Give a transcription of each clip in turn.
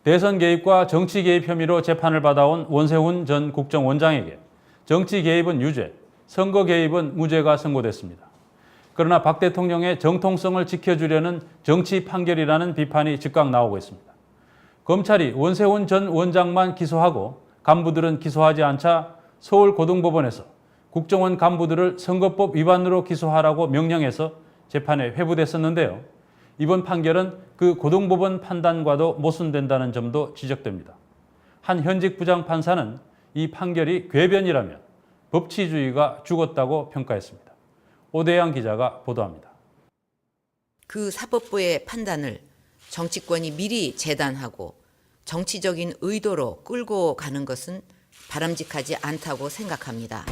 대선 개입과 정치 개입 혐의로 재판을 받아온 원세훈 전 국정원장에게 정치 개입은 유죄, 선거 개입은 무죄가 선고됐습니다. 그러나 박 대통령의 정통성을 지켜주려는 정치 판결이라는 비판이 즉각 나오고 있습니다. 검찰이 원세훈 전 원장만 기소하고 간부들은 기소하지 않자 서울고등법원에서 국정원 간부들을 선거법 위반으로 기소하라고 명령해서 재판에 회부됐었는데요. 이번 판결은 그 고등법원 판단과도 모순된다는 점도 지적됩니다. 한 현직 부장판사는 이 판결이 궤변이라면 법치주의가 죽었다고 평가했습니다. 오대양 기자가 보도합니다. 그 사법부의 판단을 정치권이 미리 재단하고 정치적인 의도로 끌고 가는 것은 바람직하지 않다고 생각합니다.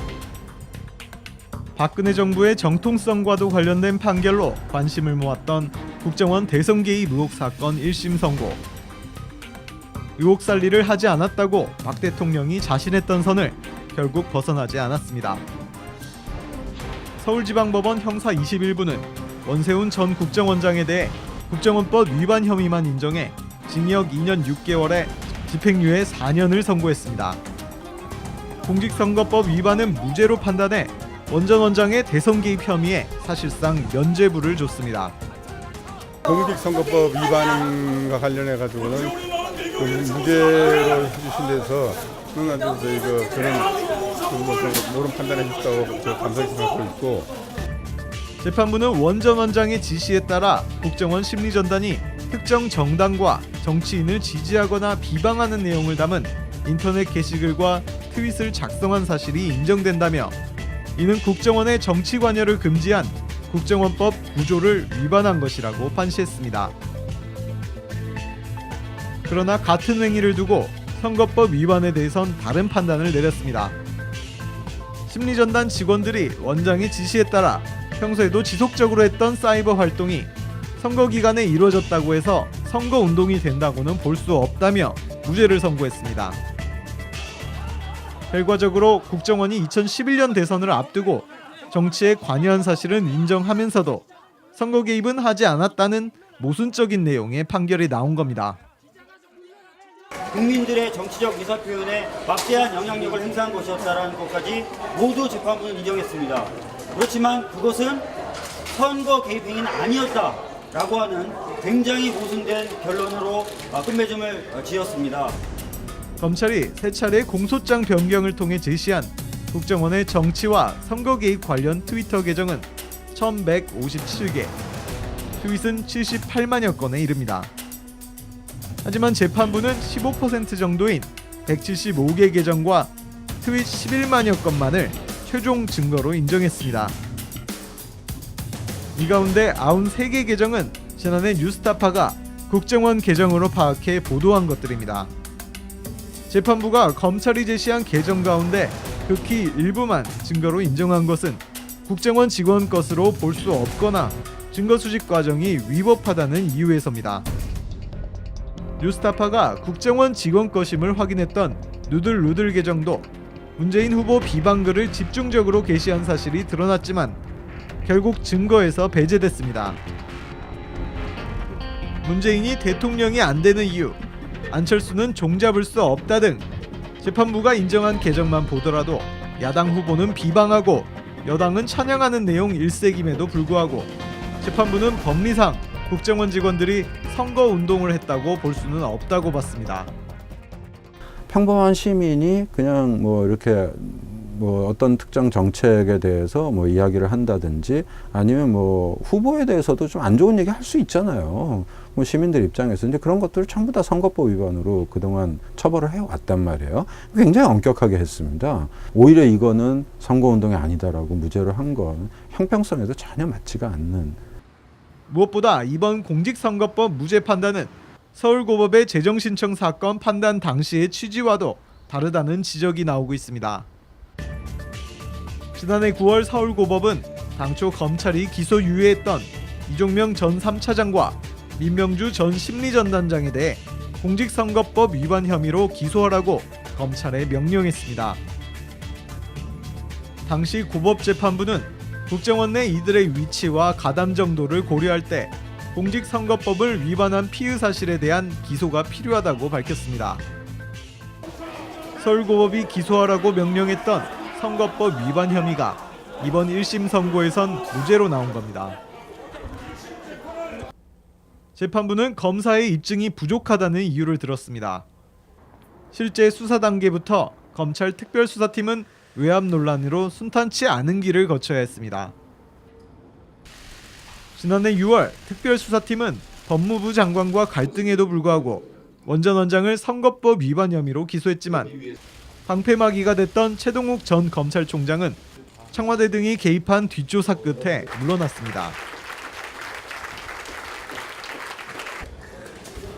박근혜 정부의 정통성과도 관련된 판결로 관심을 모았던 국정원 대선 개입 의혹 사건 1심 선고. 의혹 살리를 하지 않았다고 박 대통령이 자신했던 선을 결국 벗어나지 않았습니다. 서울지방법원 형사 21부는 원세훈 전 국정원장에 대해 국정원법 위반 혐의만 인정해 징역 2년 6개월에 집행유예 4년을 선고했습니다. 공직선거법 위반은 무죄로 판단해 원 전 원장의 대선 개입 혐의에 사실상 면죄부를 줬습니다. 공직선거법 위반과 관련해 가지고는 무죄로 해주신 데서 아주 저희가 그런 모른 판단을 했다고 감사히 생각하고 있고. 재판부는 원 전 원장의 지시에 따라 국정원 심리전단이 특정 정당과 정치인을 지지하거나 비방하는 내용을 담은 인터넷 게시글과 트윗을 작성한 사실이 인정된다며 이는 국정원의 정치 관여를 금지한 국정원법 9조를 위반한 것이라고 판시했습니다. 그러나 같은 행위를 두고 선거법 위반에 대해선 다른 판단을 내렸습니다. 심리전단 직원들이 원장의 지시에 따라 평소에도 지속적으로 했던 사이버 활동이 선거 기간에 이루어졌다고 해서 선거운동이 된다고는 볼 수 없다며 무죄를 선고했습니다. 결과적으로 국정원이 2011년 대선을 앞두고 정치에 관여한 사실은 인정하면서도 선거 개입은 하지 않았다는 모순적인 내용의 판결이 나온 겁니다. 국민들의 정치적 의사표현에 막대한 영향력을 행사한 것이었다는 것까지 모두 재판부는 인정했습니다. 그렇지만 그것은 선거 개입 행위는 아니었다라고 하는 굉장히 모순된 결론으로 끝맺음을 지었습니다. 검찰이 세 차례 공소장 변경을 통해 제시한 국정원의 정치와 선거 개입 관련 트위터 계정은 1157개, 트윗은 78만여 건에 이릅니다. 하지만 재판부는 15% 정도인 175개 계정과 트윗 11만여 건만을 최종 증거로 인정했습니다. 이 가운데 93개 계정은 지난해 뉴스타파가 국정원 계정으로 파악해 보도한 것들입니다. 재판부가 검찰이 제시한 계정 가운데 극히 일부만 증거로 인정한 것은 국정원 직원 것으로 볼 수 없거나 증거 수집 과정이 위법하다는 이유에서입니다. 뉴스타파가 국정원 직원 것임을 확인했던 누들누들 계정도 문재인 후보 비방글을 집중적으로 게시한 사실이 드러났지만 결국 증거에서 배제됐습니다. 문재인이 대통령이 안 되는 이유, 안철수는 종잡을 수 없다 등 재판부가 인정한 계정만 보더라도 야당 후보는 비방하고 여당은 찬양하는 내용 일색임에도 불구하고 재판부는 법리상 국정원 직원들이 선거운동을 했다고 볼 수는 없다고 봤습니다. 평범한 시민이 그냥 이렇게 어떤 특정 정책에 대해서 이야기를 한다든지 아니면 후보에 대해서도 좀 안 좋은 얘기 할 수 있잖아요. 시민들 입장에서 이제 그런 것들을 전부 다 선거법 위반으로 그동안 처벌을 해왔단 말이에요. 굉장히 엄격하게 했습니다. 오히려 이거는 선거운동이 아니다라고 무죄를 한 건 형평성에도 전혀 맞지가 않는. 무엇보다 이번 공직선거법 무죄 판단은 서울고법의 재정신청 사건 판단 당시의 취지와도 다르다는 지적이 나오고 있습니다. 지난해 9월 서울고법은 당초 검찰이 기소유예했던 이종명 전 3차장과 민명주 전 심리전단장에 대해 공직선거법 위반 혐의로 기소하라고 검찰에 명령했습니다. 당시 고법재판부는 국정원 내 이들의 위치와 가담 정도를 고려할 때 공직선거법을 위반한 피의 사실에 대한 기소가 필요하다고 밝혔습니다. 서울고법이 기소하라고 명령했던 선거법 위반 혐의가 이번 1심 선고에선 무죄로 나온 겁니다. 재판부는 검사의 입증이 부족하다는 이유를 들었습니다. 실제 수사 단계부터 검찰 특별수사팀은 외압 논란으로 순탄치 않은 길을 거쳐야 했습니다. 지난해 6월 특별수사팀은 법무부 장관과 갈등에도 불구하고 원 전 원장을 선거법 위반 혐의로 기소했지만 방패막이가 됐던 최동욱 전 검찰총장은 청와대 등이 개입한 뒷조사 끝에 물러났습니다.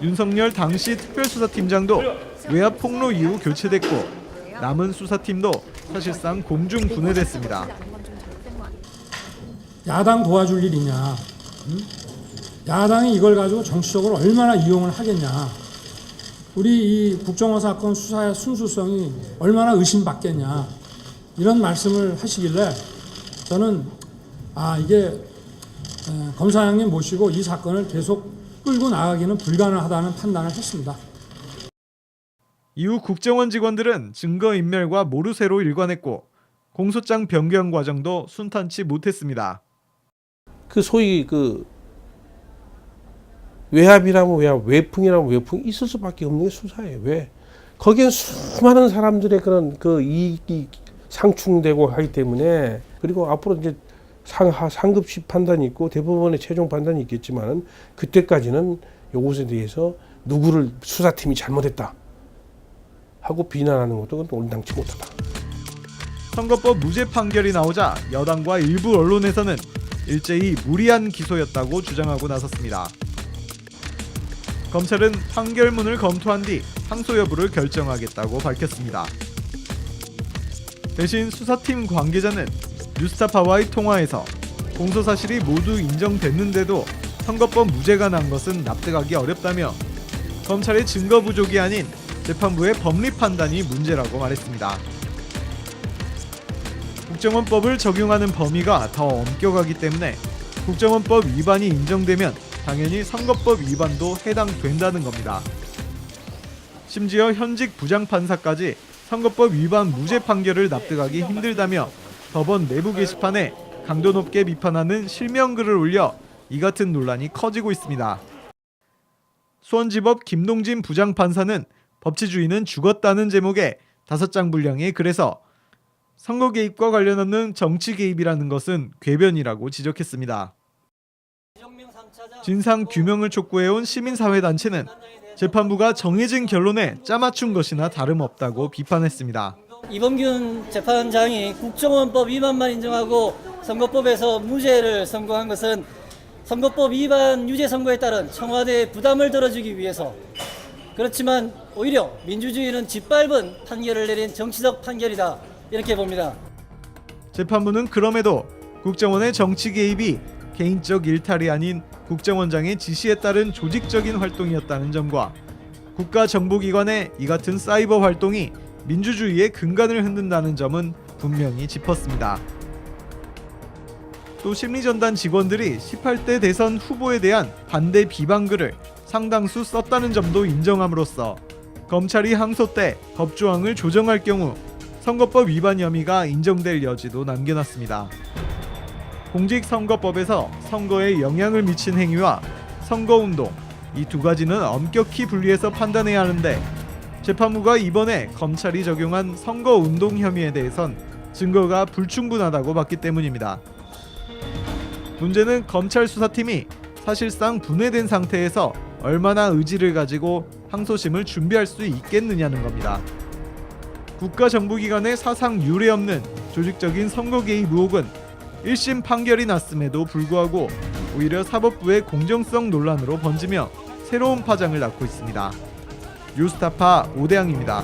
윤석열 당시 특별수사팀장도 외압 폭로 이후 교체됐고 남은 수사팀도 사실상 공중 분해됐습니다. 야당 도와줄 일이냐? 야당이 이걸 가지고 정치적으로 얼마나 이용을 하겠냐? 우리 이 국정원 사건 수사의 순수성이 얼마나 의심받겠냐? 이런 말씀을 하시길래 저는 이게 검사장님 모시고 이 사건을 계속 끌고 나가기는 불가능하다는 판단을 했습니다. 이후 국정원 직원들은 증거인멸과 모르쇠로 일관했고 공소장 변경 과정도 순탄치 못했습니다. 그 소위 그 외압이라면 외압, 외풍이라면 외풍이 있을 수밖에 없는 게 수사예요. 왜? 거기엔 수많은 사람들의 그런 그 이익이 상충되고 하기 때문에, 그리고 앞으로 이제 상급시 판단이 있고 대법원의 최종 판단이 있겠지만은 그때까지는 이것에 대해서 누구를 수사팀이 잘못했다 하고 비난하는 것도 온당치 못하다. 선거법 무죄 판결이 나오자 여당과 일부 언론에서는 일제히 무리한 기소였다고 주장하고 나섰습니다. 검찰은 판결문을 검토한 뒤 항소 여부를 결정하겠다고 밝혔습니다. 대신 수사팀 관계자는 뉴스타파와의 통화에서 공소사실이 모두 인정됐는데도 선거법 무죄가 난 것은 납득하기 어렵다며 검찰의 증거 부족이 아닌 재판부의 법리 판단이 문제라고 말했습니다. 국정원법을 적용하는 범위가 더 엄격하기 때문에 국정원법 위반이 인정되면 당연히 선거법 위반도 해당된다는 겁니다. 심지어 현직 부장판사까지 선거법 위반 무죄 판결을 납득하기 힘들다며 법원 내부 게시판에 강도 높게 비판하는 실명글을 올려 이 같은 논란이 커지고 있습니다. 수원지법 김동진 부장판사는 법치주의는 죽었다는 제목의 5장 분량의 글에서 선거 개입과 관련 없는 정치 개입이라는 것은 궤변이라고 지적했습니다. 진상 규명을 촉구해온 시민사회단체는 재판부가 정해진 결론에 짜맞춘 것이나 다름없다고 비판했습니다. 이범균 재판장이 국정원법 위반만 인정하고 선거법에서 무죄를 선고한 것은 선거법 위반 유죄 선고에 따른 청와대의 부담을 덜어주기 위해서, 그렇지만 오히려 민주주의는 짓밟은 판결을 내린 정치적 판결이다, 이렇게 봅니다. 재판부는 그럼에도 국정원의 정치 개입이 개인적 일탈이 아닌 국정원장의 지시에 따른 조직적인 활동이었다는 점과 국가정보기관의 이 같은 사이버 활동이 민주주의의 근간을 흔든다는 점은 분명히 짚었습니다. 또 심리전단 직원들이 18대 대선 후보에 대한 반대 비방글을 상당수 썼다는 점도 인정함으로써 검찰이 항소 때 법조항을 조정할 경우 선거법 위반 혐의가 인정될 여지도 남겨놨습니다. 공직선거법에서 선거에 영향을 미친 행위와 선거운동, 이 두 가지는 엄격히 분리해서 판단해야 하는데 재판부가 이번에 검찰이 적용한 선거운동 혐의에 대해선 증거가 불충분하다고 봤기 때문입니다. 문제는 검찰 수사팀이 사실상 분해된 상태에서 얼마나 의지를 가지고 항소심을 준비할 수 있겠느냐는 겁니다. 국가정보기관의 사상 유례 없는 조직적인 선거 개입 의혹은 1심 판결이 났음에도 불구하고 오히려 사법부의 공정성 논란으로 번지며 새로운 파장을 낳고 있습니다. 뉴스타파 오대양입니다.